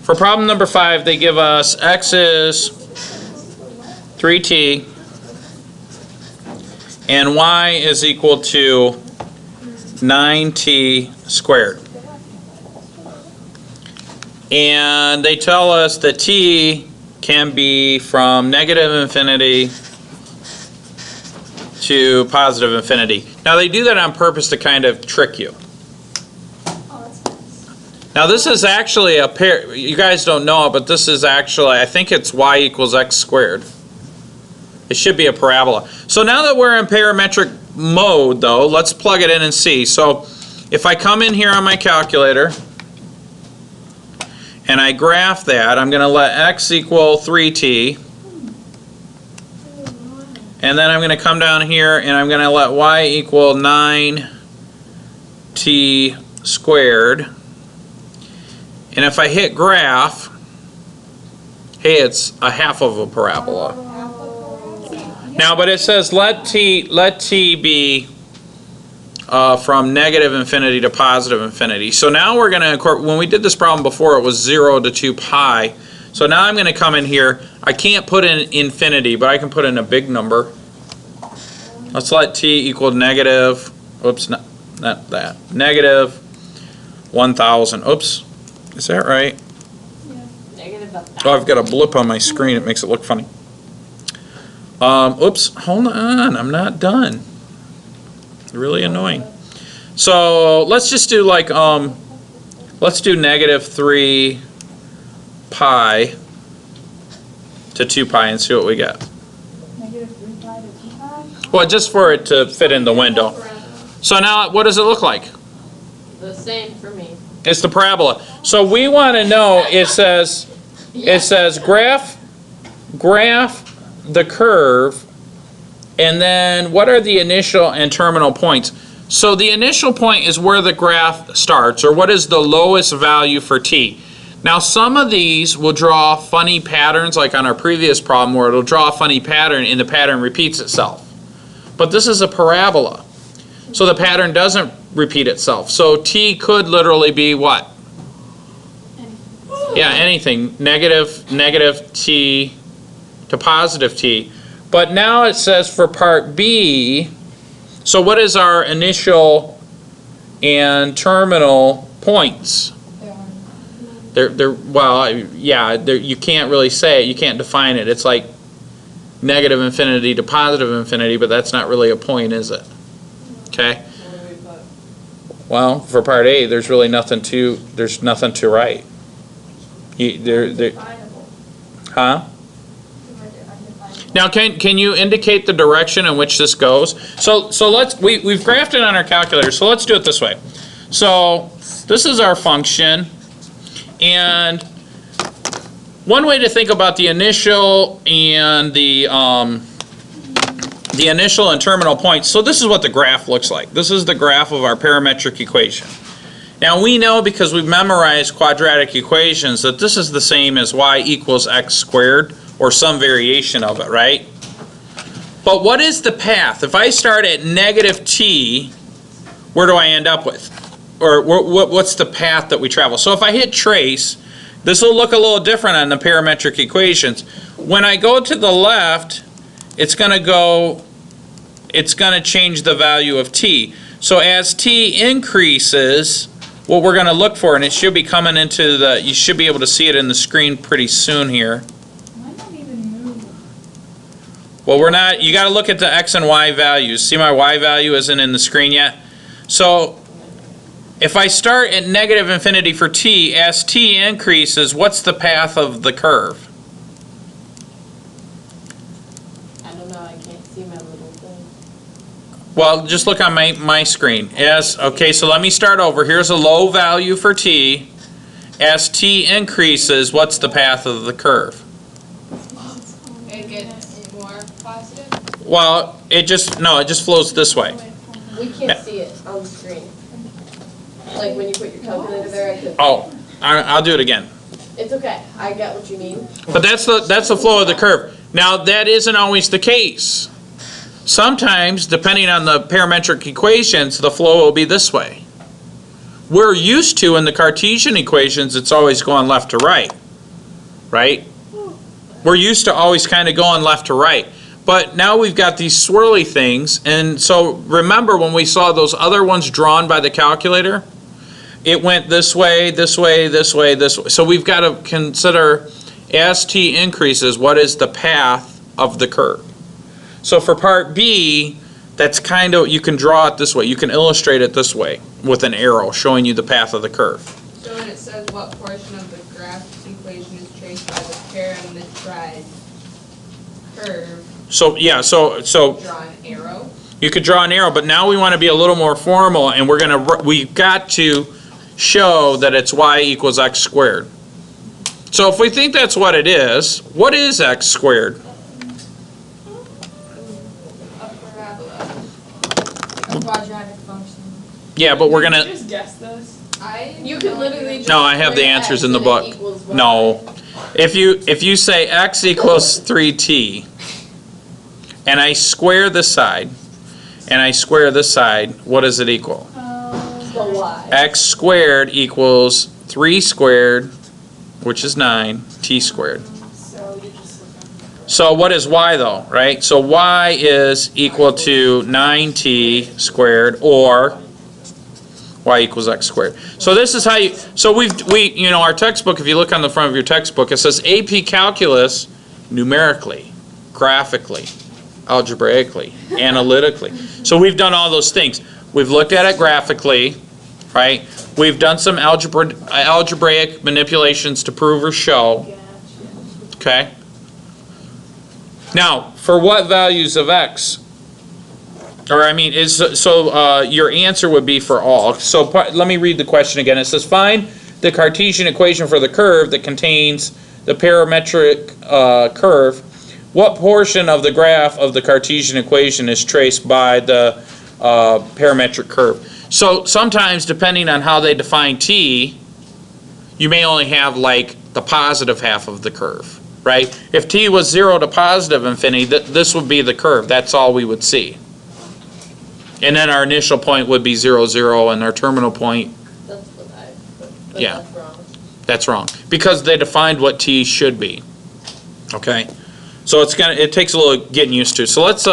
For problem number 5, they give us x is 3t and y is equal to 9t squared. And they tell us that t can be from negative infinity to positive infinity. Now they do that on purpose to kind of trick you. Now this is actually a pair, you guys don't know it, but this is actually, I think it's y equals x squared. It should be a parabola. So now that we're in parametric mode though, let's plug it in and see. So if I come in here on my calculator and I graph that, I'm going to let x equal 3t. And then I'm going to come down here and I'm going to let y equal 9t squared. And if I hit graph, hey, it's a half of a parabola. Now, but it says let t be from negative infinity to positive infinity. So now we're going to, when we did this problem before, it was 0 to 2 pi. So now I'm going to come in here. I can't put in infinity, but I can put in a big number. Let's let t equal negative, oops, not that, negative 1,000. Oops, is that right? Yeah. Negative 1,000. Oh, I've got a blip on my screen. It makes it look funny. Oops, hold on, I'm not done. Really annoying. So let's just do like, let's do negative 3 pi to 2 pi and see what we get. Negative 3 pi to 2 pi? Well, just for it to fit in the window. So now, what does it look like? The same for me. It's the parabola. So we want to know, it says graph the curve, and then what are the initial and terminal points? So the initial point is where the graph starts, or what is the lowest value for t. Now some of these will draw funny patterns, like on our previous problem where it'll draw a funny pattern and the pattern repeats itself. But this is a parabola, so the pattern doesn't repeat itself. So t could literally be what? Yeah, anything. Negative t to positive t. But now it says for part B, so what is our initial and terminal points? Well, yeah, you can't really say it. You can't define it. It's like negative infinity to positive infinity, but that's not really a point, is it? Okay. Well, for part A, there's really nothing to write. Huh? Now, can you indicate the direction in which this goes? So we've graphed it on our calculator. So let's do it this way. So this is our function, and one way to think about the initial and the initial and terminal points. So this is what the graph looks like. This is the graph of our parametric equation. Now we know, because we've memorized quadratic equations, that this is the same as y equals x squared, or some variation of it, right? But what is the path? If I start at negative t, where do I end up with? Or what's the path that we travel? So if I hit trace, this will look a little different on the parametric equations. When I go to the left, it's going to change the value of t. So as t increases, what we're going to look for, and it should be coming into the, you should be able to see it in the screen pretty soon here. Well, we're not, you got to look at the x and y values. See, my y value isn't in the screen yet. So if I start at negative infinity for t, as t increases, what's the path of the curve? I don't know, I can't see my little thing. Well, just look on my screen. Okay, so let me start over. Here's a low value for t. As t increases, what's the path of the curve? It gets more positive? Well, it just flows this way. We can't see it on the screen. Like when you put your calculator there, I could. Oh, I'll do it again. It's okay. I get what you mean. But that's the flow of the curve. Now, that isn't always the case. Sometimes, depending on the parametric equations, the flow will be this way. We're used to, in the Cartesian equations, it's always going left to right. right? We're used to always kind of going left to right. But now we've got these swirly things, and so remember when we saw those other ones drawn by the calculator? It went this way, this way, this way, this way. So we've got to consider, as t increases, what is the path of the curve? So for part B, that's kind of, you can draw it this way. You can illustrate it this way with an arrow showing you the path of the curve. So when it says what portion of the graph equation is traced by the parametric curve, So yeah, so draw an arrow. you could draw an arrow, but now we want to be a little more formal, and we've got to show that it's y equals x squared. So if we think that's what it is, what is x squared? A parabola. A quadratic function. Yeah, but we're gonna, Just guess this. You could literally just. no, I have the square answers x in the and it book. equals y. No. If you say x equals 3t, and I square this side, and I square this side, what does it equal? The y. X squared equals 3 squared, which is 9, t squared. So you just look up. So what is y though, right? So y is equal to 9t squared, or y equals x squared. So this is how you, so you know, our textbook, if you look on the front of your textbook, it says AP Calculus numerically, graphically, algebraically, analytically. So we've done all those things. We've looked at it graphically, right? We've done some algebraic manipulations to prove or show, okay? Now, for what values of x? Or I mean, your answer would be for all. So let me read the question again. It says, find the Cartesian equation for the curve that contains the parametric curve. What portion of the graph of the Cartesian equation is traced by the parametric curve? So sometimes, depending on how they define t, you may only have like the positive half of the curve, right? If t was 0 to positive infinity, this would be the curve. That's all we would see. And then our initial point would be 0, 0, and our terminal point, That's what I put, but Yeah. that's wrong. that's wrong. Because they defined what t should be. Okay? So it takes a little getting used to. So let's